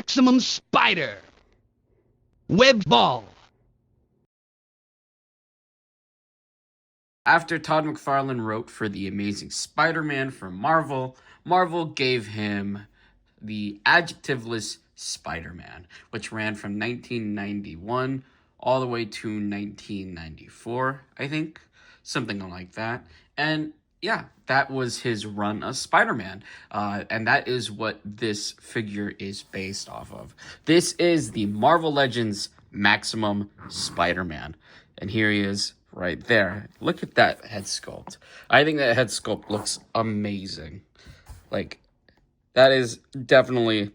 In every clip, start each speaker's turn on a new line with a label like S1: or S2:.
S1: Maximum Spider. Web Ball.
S2: After Todd McFarlane wrote for The Amazing Spider-Man for Marvel, Marvel gave him the adjectiveless Spider-Man, which ran from 1991 all the way to 1994, I think. Something like that. And yeah, that was his run of Spider-Man. And that is what this figure is based off of. This is the Marvel Legends Maximum Spider-Man. And here he is right there. Look at that head sculpt. I think that head sculpt looks amazing. Like, that is definitely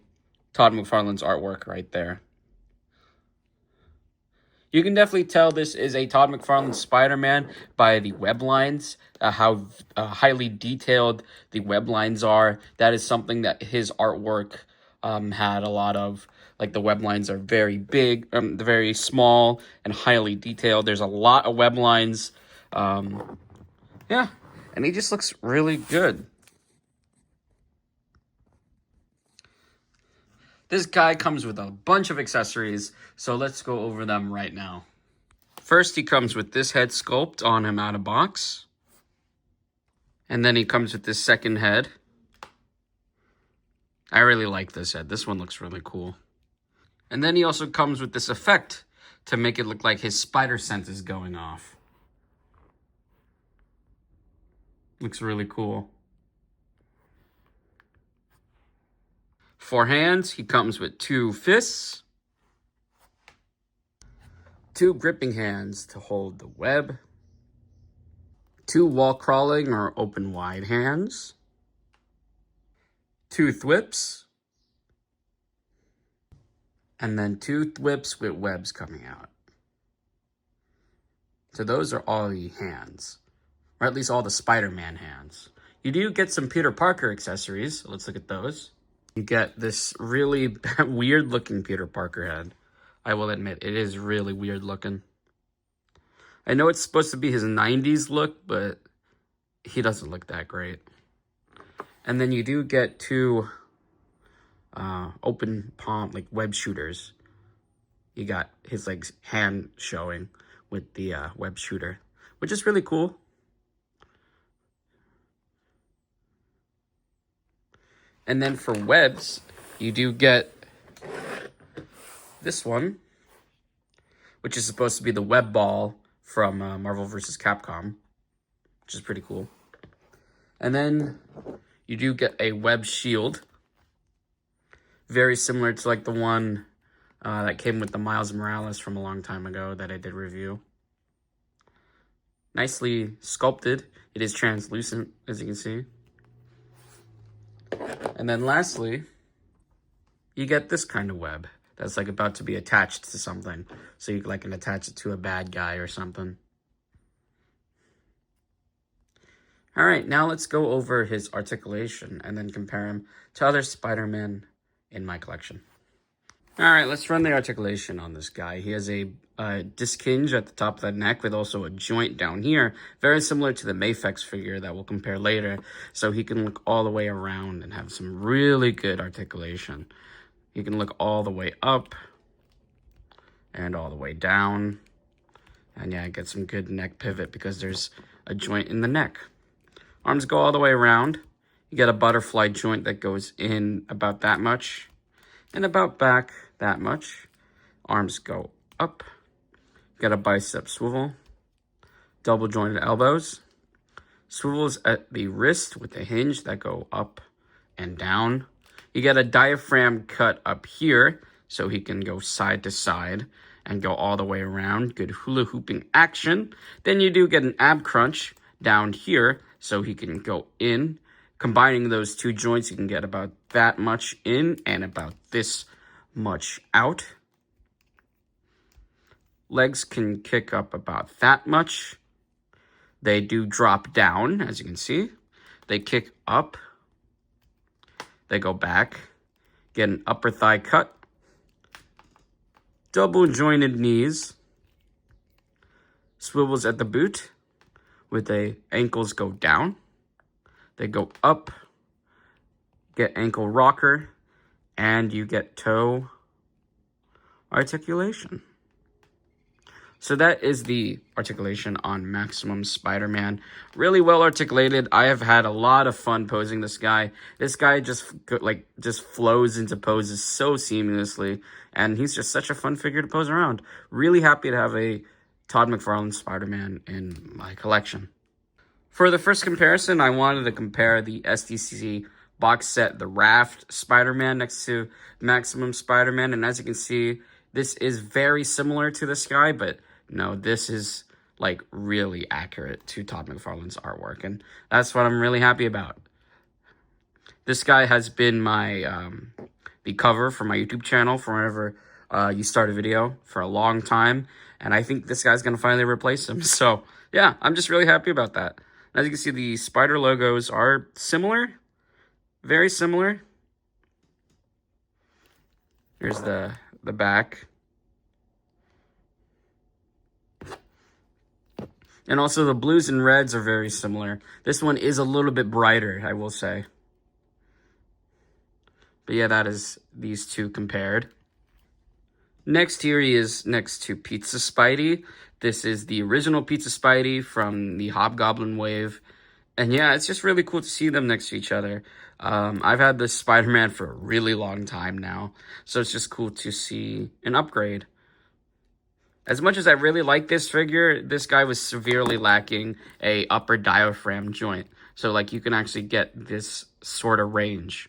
S2: Todd McFarlane's artwork right there. You can definitely tell this is a Todd McFarlane Spider-Man by the web lines, how highly detailed the web lines are. That is something that his artwork had a lot of. Like, the web lines are very big, very small, and highly detailed. There's a lot of web lines. Yeah, and he just looks really good. This guy comes with a bunch of accessories, so let's go over them right now. First, he comes with this head sculpt on him out of box. And then he comes with this second head. I really like this head. This one looks really cool. And then he also comes with this effect to make it look like his spider sense is going off. Looks really cool. For hands, he comes with 2 fists, 2 gripping hands to hold the web, 2 wall crawling or open wide hands, 2 thwips, and then 2 thwips with webs coming out. So those are all the hands, or at least all the Spider-Man hands. You do get some Peter Parker accessories, so let's look at those. You get this really weird looking Peter Parker head. I will admit, it is really weird looking. I know it's supposed to be his 90s look, but he doesn't look that great. And then you do get 2 open palm, like web shooters. You got his like hand showing with the web shooter, which is really cool. And then for webs, you do get this one, which is supposed to be the web ball from Marvel vs. Capcom, which is pretty cool. And then you do get a web shield, very similar to like the one that came with the Miles Morales from a long time ago that I did review. Nicely sculpted. It is translucent, as you can see. And then lastly, you get this kind of web that's like about to be attached to something. So you like can attach it to a bad guy or something. All right, now let's go over his articulation and then compare him to other Spider-Man in my collection. All right, let's run the articulation on this guy. He has a disc hinge at the top of the neck with also a joint down here, very similar to the Mafex figure that we'll compare later. So he can look all the way around and have some really good articulation. He can look all the way up and all the way down. And yeah, get some good neck pivot because there's a joint in the neck. Arms go all the way around. You get a butterfly joint that goes in about that much and about back that much. Arms go up. You got a bicep swivel. Double jointed elbows. Swivels at the wrist with a hinge that go up and down. You get a diaphragm cut up here so he can go side to side and go all the way around. Good hula hooping action. Then you do get an ab crunch down here so he can go in. Combining those 2 joints, you can get about that much in and about this much out. Legs can kick up about that much. They do drop down, as you can see. They kick up. They go back. Get an upper thigh cut. Double jointed knees. Swivels at the boot with the ankles go down. They go up. Get ankle rocker. and you get toe articulation. So that is the articulation on Maximum Spider-Man. Really well articulated. I have had a lot of fun posing this guy. This guy just flows into poses so seamlessly, and he's just such a fun figure to pose around. Really happy to have a Todd McFarlane Spider-Man in my collection. For the first comparison, I wanted to compare the SDCC box set, the Raft Spider-Man next to Maximum Spider-Man, and as you can see, this is very similar to this guy, but no, this is like really accurate to Todd McFarlane's artwork, and that's what I'm really happy about. This guy has been my the cover for my YouTube channel for whenever you start a video for a long time, and I think this guy's gonna finally replace him. So yeah, I'm just really happy about that. As you can see, the spider logos are similar, very similar. Here's the back. And also the blues and reds are very similar. This one is a little bit brighter, I will say. But yeah, that is these two compared. Next here he is next to Pizza Spidey. This is the original Pizza Spidey from the Hobgoblin wave. And yeah, it's just really cool to see them next to each other. I've had this Spider-Man for a really long time now, so it's just cool to see an upgrade. As much as I really like this figure, this guy was severely lacking a upper diaphragm joint. So like you can actually get this sort of range.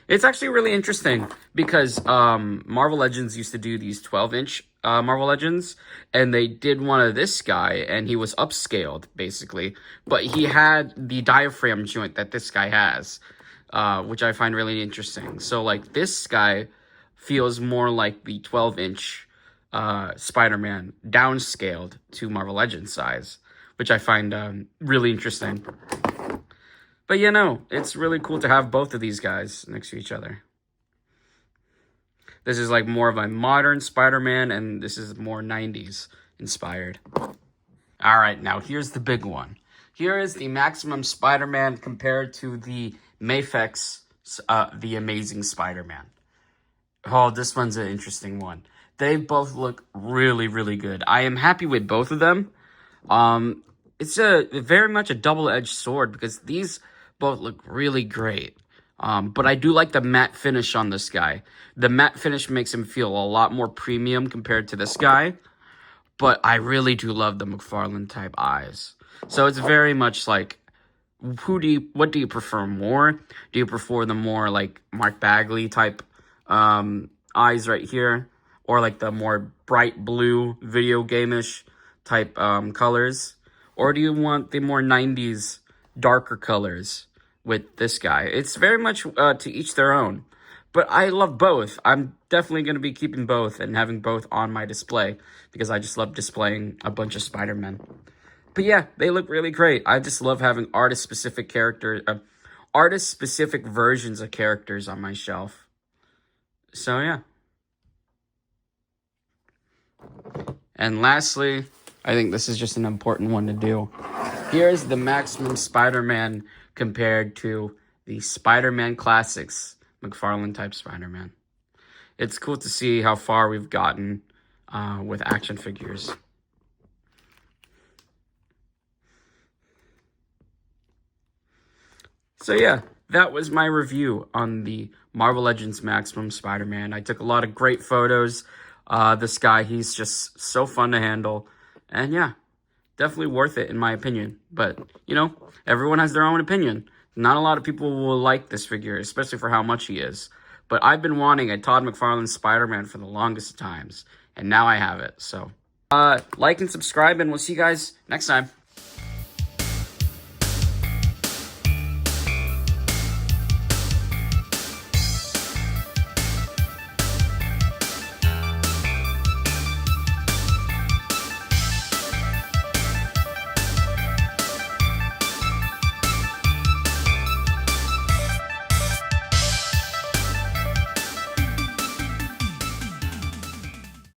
S2: It's actually really interesting because Marvel Legends used to do these 12-inch Marvel Legends, and they did one of this guy, and he was upscaled, basically. But he had the diaphragm joint that this guy has, which I find really interesting. So, like, this guy feels more like the 12-inch Spider-Man downscaled to Marvel Legends size, which I find really interesting. But yeah, no, it's really cool to have both of these guys next to each other. This is like more of a modern Spider-Man, and this is more 90s inspired. All right, now here's the big one. Here is the Maximum Spider-Man compared to the Mafex, The Amazing Spider-Man. Oh, this one's an interesting one. They both look really, really good. I am happy with both of them. It's very much a double-edged sword because these both look really great. But I do like the matte finish on this guy. The matte finish makes him feel a lot more premium compared to this guy. But I really do love the McFarlane type eyes. So it's very much like, what do you prefer more? Do you prefer the more like Mark Bagley type eyes right here? Or like the more bright blue video game-ish type colors? Or do you want the more 90s darker colors with this guy? It's very much to each their own. But I love both. I'm definitely going to be keeping both and having both on my display because I just love displaying a bunch of Spider-Men. But yeah, they look really great. I just love having artist-specific versions of characters on my shelf. So yeah. And lastly, I think this is just an important one to do. Here's the Maximum Spider-Man compared to the Spider-Man Classics McFarlane type Spider-Man. It's cool to see how far we've gotten with action figures. So yeah, that was my review on the Marvel Legends Maximum Spider-Man. I took a lot of great photos. This guy, he's just so fun to handle. And yeah, definitely worth it in my opinion. But, you know, everyone has their own opinion. Not a lot of people will like this figure, especially for how much he is. But I've been wanting a Todd McFarlane Spider-Man for the longest of times. And now I have it. So, like and subscribe, and we'll see you guys next time.